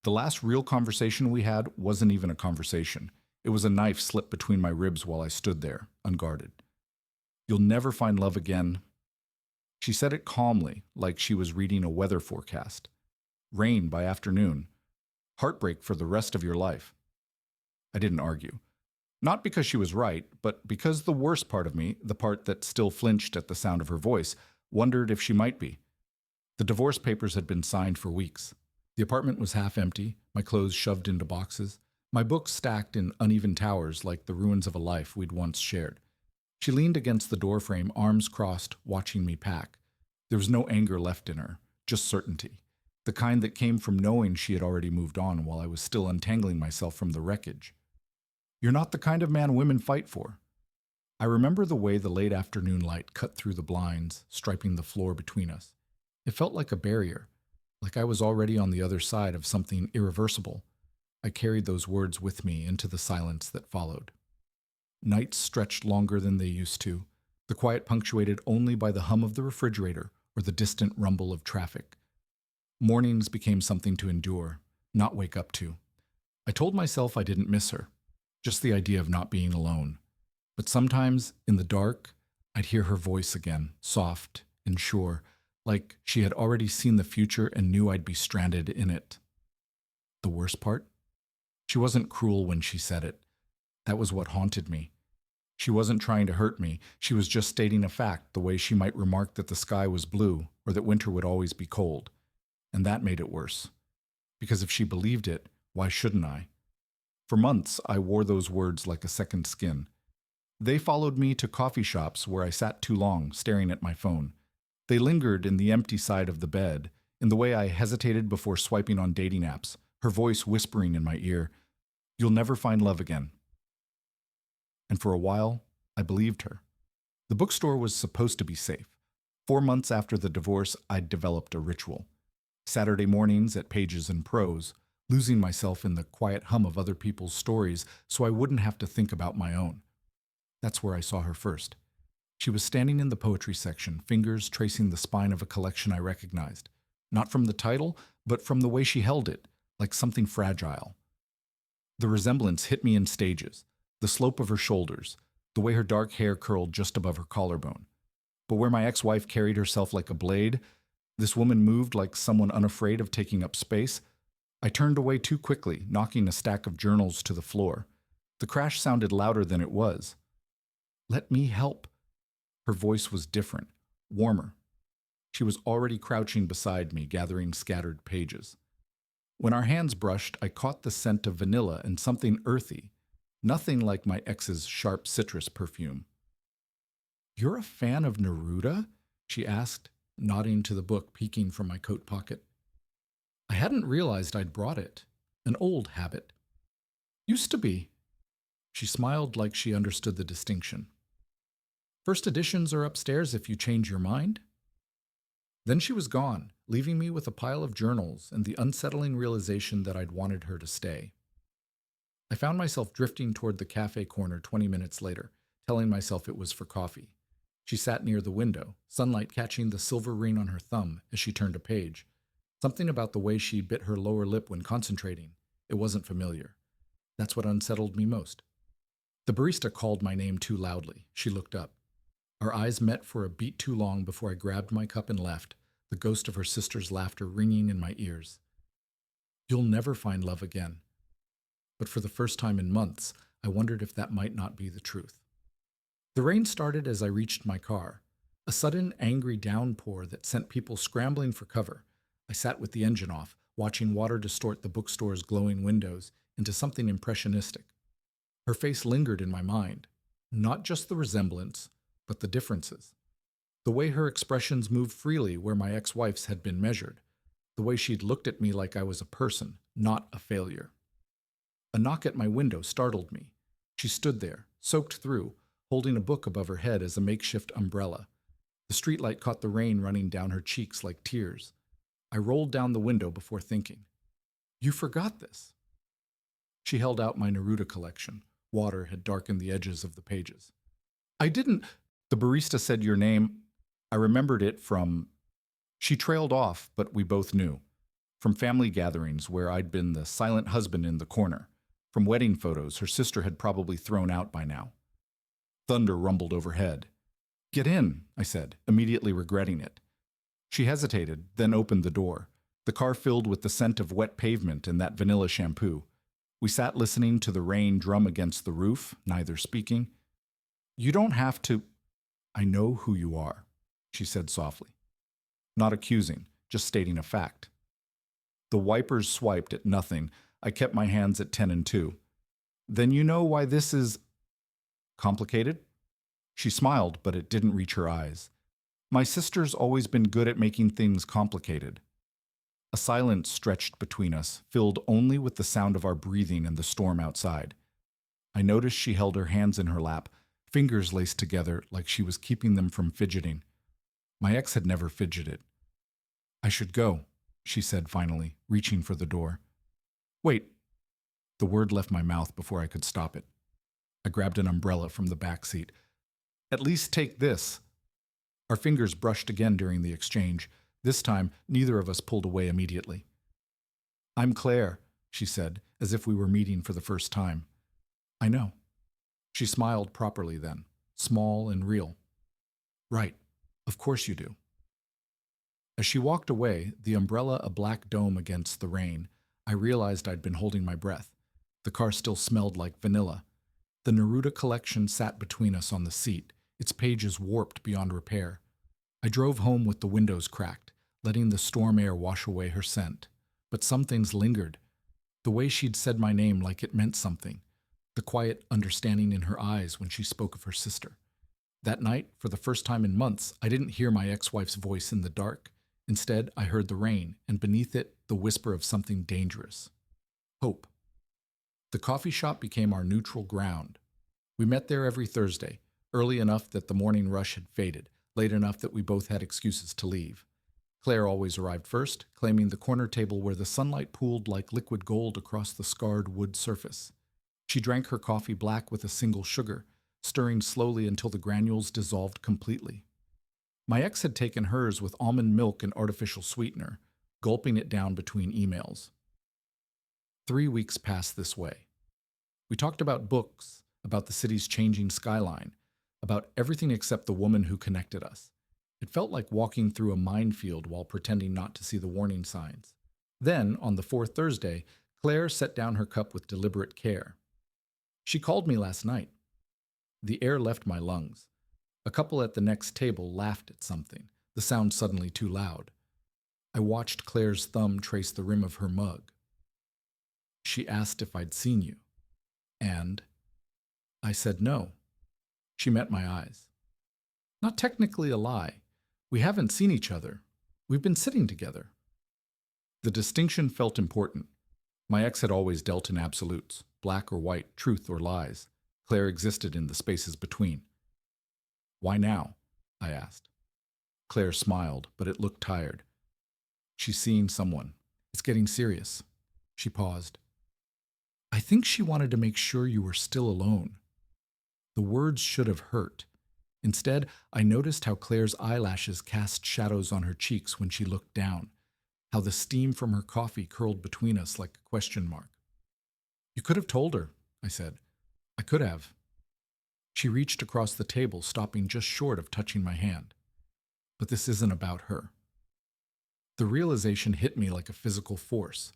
The last real conversation we had wasn't even a conversation. It was a knife slipped between my ribs while I stood there, unguarded. You'll never find love again. She said it calmly, like she was reading a weather forecast. Rain by afternoon. Heartbreak for the rest of your life. I didn't argue. Not because she was right, but because the worst part of me, the part that still flinched at the sound of her voice, wondered if she might be. The divorce papers had been signed for weeks. The apartment was half empty, my clothes shoved into boxes, my books stacked in uneven towers like the ruins of a life we'd once shared. She leaned against the doorframe, arms crossed, watching me pack. There was no anger left in her, just certainty. The kind that came from knowing she had already moved on while I was still untangling myself from the wreckage. You're not the kind of man women fight for. I remember the way the late afternoon light cut through the blinds, striping the floor between us. It felt like a barrier, like I was already on the other side of something irreversible. I carried those words with me into the silence that followed. Nights stretched longer than they used to, the quiet punctuated only by the hum of the refrigerator or the distant rumble of traffic. Mornings became something to endure, not wake up to. I told myself I didn't miss her, just the idea of not being alone. But sometimes, in the dark, I'd hear her voice again, soft and sure, like she had already seen the future and knew I'd be stranded in it. The worst part? She wasn't cruel when she said it. That was what haunted me. She wasn't trying to hurt me. She was just stating a fact, the way she might remark that the sky was blue or that winter would always be cold. And that made it worse. Because if she believed it, why shouldn't I? For months, I wore those words like a second skin. They followed me to coffee shops where I sat too long, staring at my phone. They lingered in the empty side of the bed, in the way I hesitated before swiping on dating apps, her voice whispering in my ear, "You'll never find love again." And for a while, I believed her. The bookstore was supposed to be safe. 4 months after the divorce, I'd developed a ritual. Saturday mornings at Pages and Prose, losing myself in the quiet hum of other people's stories so I wouldn't have to think about my own. That's where I saw her first. She was standing in the poetry section, fingers tracing the spine of a collection I recognized. Not from the title, but from the way she held it, like something fragile. The resemblance hit me in stages. The slope of her shoulders, the way her dark hair curled just above her collarbone. But where my ex-wife carried herself like a blade, this woman moved like someone unafraid of taking up space. I turned away too quickly, knocking a stack of journals to the floor. The crash sounded louder than it was. "Let me help." Her voice was different, warmer. She was already crouching beside me, gathering scattered pages. When our hands brushed, I caught the scent of vanilla and something earthy. Nothing like my ex's sharp citrus perfume. "You're a fan of Neruda?" she asked, nodding to the book peeking from my coat pocket. I hadn't realized I'd brought it. An old habit. "Used to be." She smiled like she understood the distinction. "First editions are upstairs if you change your mind." Then she was gone, leaving me with a pile of journals and the unsettling realization that I'd wanted her to stay. I found myself drifting toward the cafe corner 20 minutes later, telling myself it was for coffee. She sat near the window, sunlight catching the silver ring on her thumb as she turned a page. Something about the way she bit her lower lip when concentrating. It wasn't familiar. That's what unsettled me most. The barista called my name too loudly. She looked up. Our eyes met for a beat too long before I grabbed my cup and left, the ghost of her sister's laughter ringing in my ears. "You'll never find love again." But for the first time in months, I wondered if that might not be the truth. The rain started as I reached my car, a sudden angry downpour that sent people scrambling for cover. I sat with the engine off, watching water distort the bookstore's glowing windows into something impressionistic. Her face lingered in my mind, not just the resemblance, but the differences. The way her expressions moved freely where my ex-wife's had been measured, the way she'd looked at me like I was a person, not a failure. A knock at my window startled me. She stood there, soaked through, holding a book above her head as a makeshift umbrella. The streetlight caught the rain running down her cheeks like tears. I rolled down the window before thinking. "You forgot this." She held out my Neruda collection. Water had darkened the edges of the pages. "I didn't—" The barista said your name. I remembered it from... She trailed off, but we both knew. from family gatherings where I'd been the silent husband in the corner, from wedding photos her sister had probably thrown out by now. Thunder rumbled overhead. "Get in," I said, immediately regretting it. She hesitated, then opened the door. The car filled with the scent of wet pavement and that vanilla shampoo. We sat listening to the rain drum against the roof, neither speaking. "You don't have to—" "I know who you are," she said softly. Not accusing, just stating a fact. The wipers swiped at nothing. I kept my hands at 10 and 2. "Then you know why this is complicated?" She smiled, but it didn't reach her eyes. "My sister's always been good at making things complicated." A silence stretched between us, filled only with the sound of our breathing and the storm outside. I noticed she held her hands in her lap, fingers laced together like she was keeping them from fidgeting. My ex had never fidgeted. "I should go," she said finally, reaching for the door. "Wait." The word left my mouth before I could stop it. I grabbed an umbrella from the back seat. "At least take this." Our fingers brushed again during the exchange. This time, neither of us pulled away immediately. "I'm Claire," she said, as if we were meeting for the first time. "I know." She smiled properly then, small and real. "Right. Of course you do." As she walked away, the umbrella a black dome against the rain, I realized I'd been holding my breath. The car still smelled like vanilla. The Neruda collection sat between us on the seat, its pages warped beyond repair. I drove home with the windows cracked, letting the storm air wash away her scent. But some things lingered. The way she'd said my name like it meant something. The quiet understanding in her eyes when she spoke of her sister. That night, for the first time in months, I didn't hear my ex-wife's voice in the dark. Instead, I heard the rain, and beneath it, the whisper of something dangerous. Hope. The coffee shop became our neutral ground. We met there every Thursday, early enough that the morning rush had faded, late enough that we both had excuses to leave. Claire always arrived first, claiming the corner table where the sunlight pooled like liquid gold across the scarred wood surface. She drank her coffee black with a single sugar, stirring slowly until the granules dissolved completely. My ex had taken hers with almond milk and artificial sweetener, gulping it down between emails. 3 weeks passed this way. We talked about books, about the city's changing skyline, about everything except the woman who connected us. It felt like walking through a minefield while pretending not to see the warning signs. Then, on the fourth Thursday, Claire set down her cup with deliberate care. "She called me last night." The air left my lungs. A couple at the next table laughed at something, the sound suddenly too loud. I watched Claire's thumb trace the rim of her mug. "She asked if I'd seen you." And I said no. She met my eyes. "Not technically a lie. We haven't seen each other. We've been sitting together." The distinction felt important. My ex had always dealt in absolutes, black or white, truth or lies. Claire existed in the spaces between. "Why now?" I asked. Claire smiled, but it looked tired. "She's seeing someone. It's getting serious." She paused. "I think she wanted to make sure you were still alone." The words should have hurt. Instead, I noticed how Claire's eyelashes cast shadows on her cheeks when she looked down, how the steam from her coffee curled between us like a question mark. "You could have told her," I said. "I could have." She reached across the table, stopping just short of touching my hand. "But this isn't about her." The realization hit me like a physical force.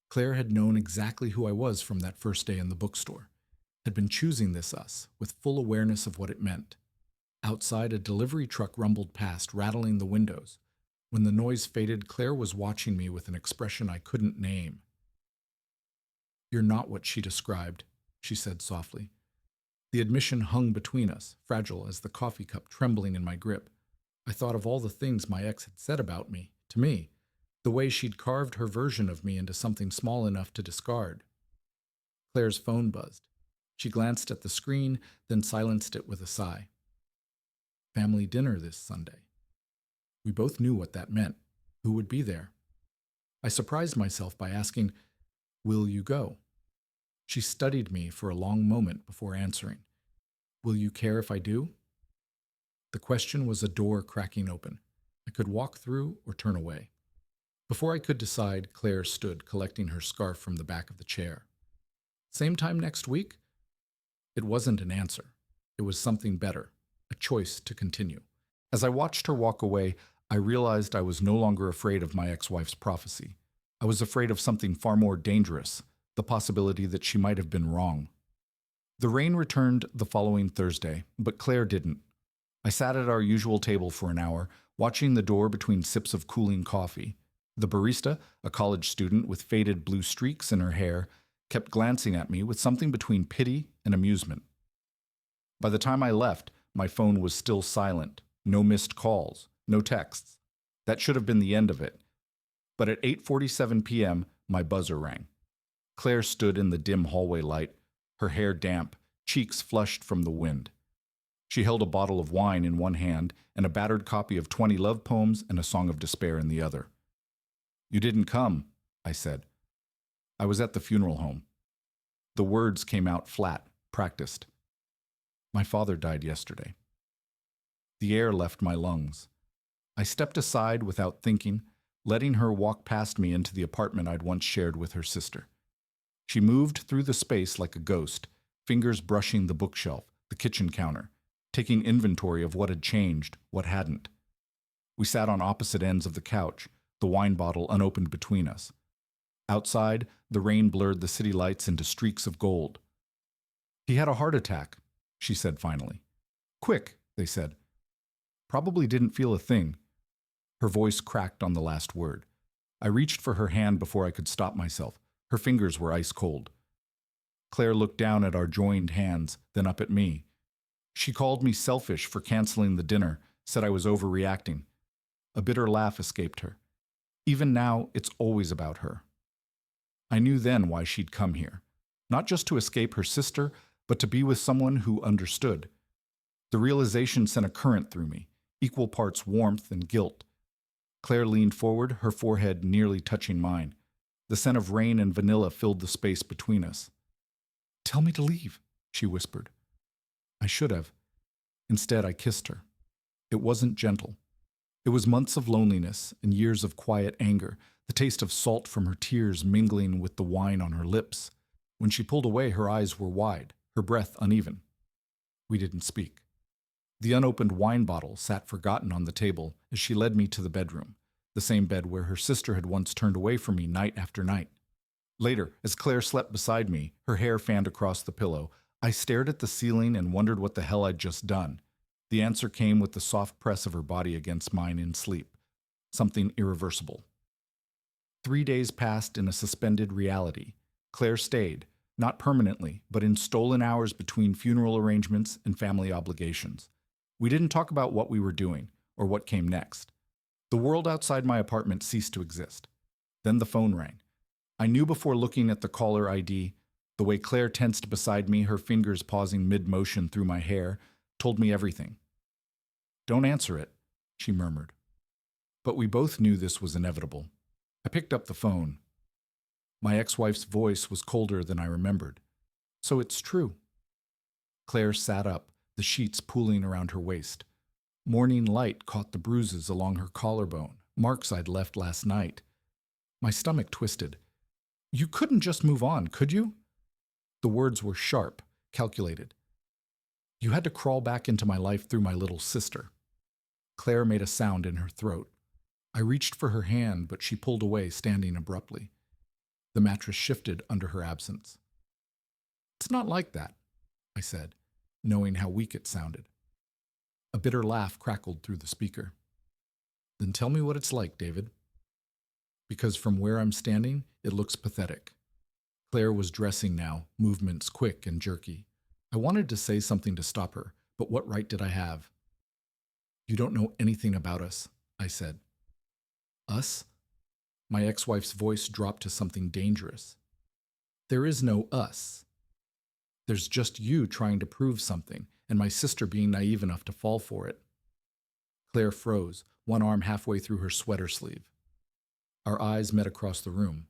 Claire had known exactly who I was from that first day in the bookstore, had been choosing this us, with full awareness of what it meant. Outside, a delivery truck rumbled past, rattling the windows. When the noise faded, Claire was watching me with an expression I couldn't name. "You're not what she described," she said softly. The admission hung between us, fragile as the coffee cup trembling in my grip. I thought of all the things my ex had said about me, to me, the way she'd carved her version of me into something small enough to discard. Claire's phone buzzed. She glanced at the screen, then silenced it with a sigh. Family dinner this Sunday. We both knew what that meant. Who would be there? I surprised myself by asking, "Will you go?" She studied me for a long moment before answering. "Will you care if I do?" The question was a door cracking open. I could walk through or turn away. Before I could decide, Claire stood, collecting her scarf from the back of the chair. Same time next week? It wasn't an answer. It was something better, a choice to continue. As I watched her walk away, I realized I was no longer afraid of my ex-wife's prophecy. I was afraid of something far more dangerous, the possibility that she might have been wrong. The rain returned the following Thursday, but Claire didn't. I sat at our usual table for an hour, watching the door between sips of cooling coffee. The barista, a college student with faded blue streaks in her hair, kept glancing at me with something between pity and amusement. By the time I left, my phone was still silent. No missed calls, no texts. That should have been the end of it. But at 8:47 p.m., my buzzer rang. Claire stood in the dim hallway light, her hair damp, cheeks flushed from the wind. She held a bottle of wine in one hand and a battered copy of 20 love poems and a song of despair in the other. "You didn't come," I said. "I was at the funeral home." The words came out flat, practiced. "My father died yesterday." The air left my lungs. I stepped aside without thinking, letting her walk past me into the apartment I'd once shared with her sister. She moved through the space like a ghost, fingers brushing the bookshelf, the kitchen counter, taking inventory of what had changed, what hadn't. We sat on opposite ends of the couch, the wine bottle unopened between us. Outside, the rain blurred the city lights into streaks of gold. "He had a heart attack," she said finally. "Quick," they said. "Probably didn't feel a thing." Her voice cracked on the last word. I reached for her hand before I could stop myself. Her fingers were ice cold. Claire looked down at our joined hands, then up at me. She called me selfish for canceling the dinner, said I was overreacting. A bitter laugh escaped her. Even now, it's always about her. I knew then why she'd come here. Not just to escape her sister, but to be with someone who understood. The realization sent a current through me, equal parts warmth and guilt. Claire leaned forward, her forehead nearly touching mine. The scent of rain and vanilla filled the space between us. "Tell me to leave," she whispered. I should have. Instead, I kissed her. It wasn't gentle. It was months of loneliness and years of quiet anger, the taste of salt from her tears mingling with the wine on her lips. When she pulled away, her eyes were wide, her breath uneven. We didn't speak. The unopened wine bottle sat forgotten on the table as she led me to the bedroom, the same bed where her sister had once turned away from me night after night. Later, as Claire slept beside me, her hair fanned across the pillow, I stared at the ceiling and wondered what the hell I'd just done. The answer came with the soft press of her body against mine in sleep. Something irreversible. 3 days passed in a suspended reality. Claire stayed, not permanently, but in stolen hours between funeral arrangements and family obligations. We didn't talk about what we were doing, or what came next. The world outside my apartment ceased to exist. Then the phone rang. I knew before looking at the caller ID. The way Claire tensed beside me, her fingers pausing mid-motion through my hair, told me everything. "Don't answer it," she murmured. But we both knew this was inevitable. I picked up the phone. My ex-wife's voice was colder than I remembered. "So it's true." Claire sat up, the sheets pooling around her waist. Morning light caught the bruises along her collarbone, marks I'd left last night. My stomach twisted. "You couldn't just move on, could you?" The words were sharp, calculated. "You had to crawl back into my life through my little sister." Claire made a sound in her throat. I reached for her hand, but she pulled away, standing abruptly. The mattress shifted under her absence. "It's not like that," I said, knowing how weak it sounded. A bitter laugh crackled through the speaker. "Then tell me what it's like, David." Because from where I'm standing, it looks pathetic. Claire was dressing now, movements quick and jerky. I wanted to say something to stop her, but what right did I have? "You don't know anything about us," I said. "Us?" My ex-wife's voice dropped to something dangerous. "There is no us. There's just you trying to prove something, and my sister being naive enough to fall for it." Claire froze, one arm halfway through her sweater sleeve. Our eyes met across the room.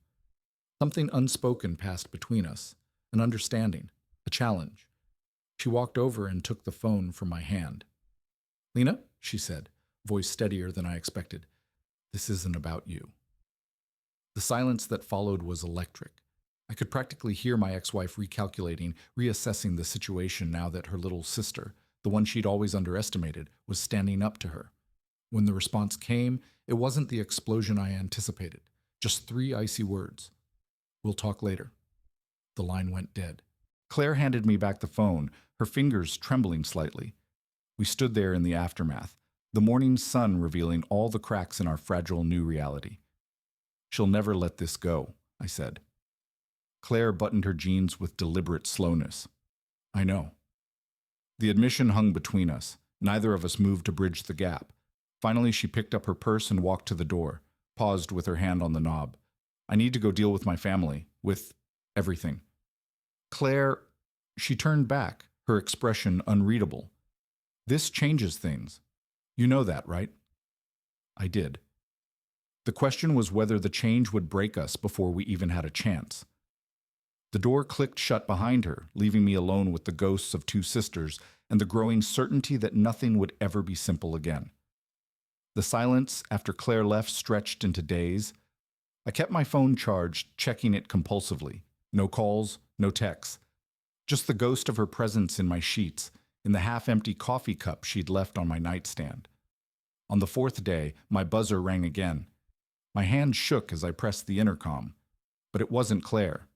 Something unspoken passed between us, an understanding, a challenge. She walked over and took the phone from my hand. "Lena," she said, voice steadier than I expected, "this isn't about you." The silence that followed was electric. I could practically hear my ex-wife recalculating, reassessing the situation now that her little sister, the one she'd always underestimated, was standing up to her. When the response came, it wasn't the explosion I anticipated, just 3 icy words. "We'll talk later." The line went dead. Claire handed me back the phone, her fingers trembling slightly. We stood there in the aftermath, the morning sun revealing all the cracks in our fragile new reality. "She'll never let this go," I said. Claire buttoned her jeans with deliberate slowness. "I know." The admission hung between us. Neither of us moved to bridge the gap. Finally, she picked up her purse and walked to the door, paused with her hand on the knob. "I need to go deal with my family, with everything." "Claire," she turned back, her expression unreadable. "This changes things. You know that, right?" I did. The question was whether the change would break us before we even had a chance. The door clicked shut behind her, leaving me alone with the ghosts of 2 sisters and the growing certainty that nothing would ever be simple again. The silence after Claire left stretched into days. I kept my phone charged, checking it compulsively. No calls, no texts. Just the ghost of her presence in my sheets, in the half-empty coffee cup she'd left on my nightstand. On the 4th day, my buzzer rang again. My hand shook as I pressed the intercom. But it wasn't Claire.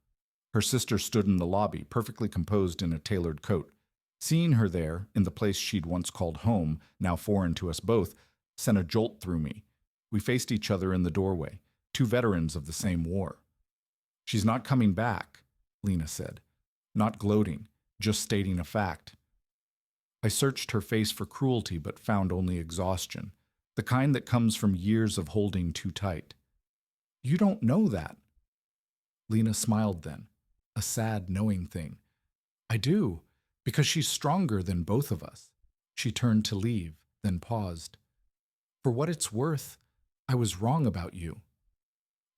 Her sister stood in the lobby, perfectly composed in a tailored coat. Seeing her there, in the place she'd once called home, now foreign to us both, sent a jolt through me. We faced each other in the doorway, 2 veterans of the same war. "She's not coming back," Lena said. Not gloating, just stating a fact. I searched her face for cruelty but found only exhaustion, the kind that comes from years of holding too tight. "You don't know that." Lena smiled then, a sad knowing thing. "I do, because she's stronger than both of us." She turned to leave, then paused. "For what it's worth, I was wrong about you."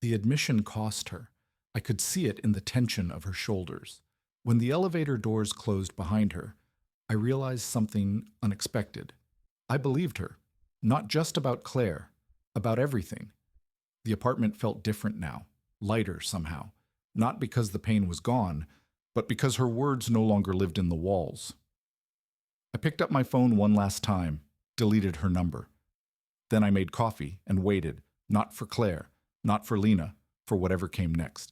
The admission cost her. I could see it in the tension of her shoulders. When the elevator doors closed behind her, I realized something unexpected. I believed her, not just about Claire, about everything. The apartment felt different now, lighter somehow, not because the pain was gone, but because her words no longer lived in the walls. I picked up my phone one last time, deleted her number. Then I made coffee and waited, not for Claire, not for Lena, for whatever came next.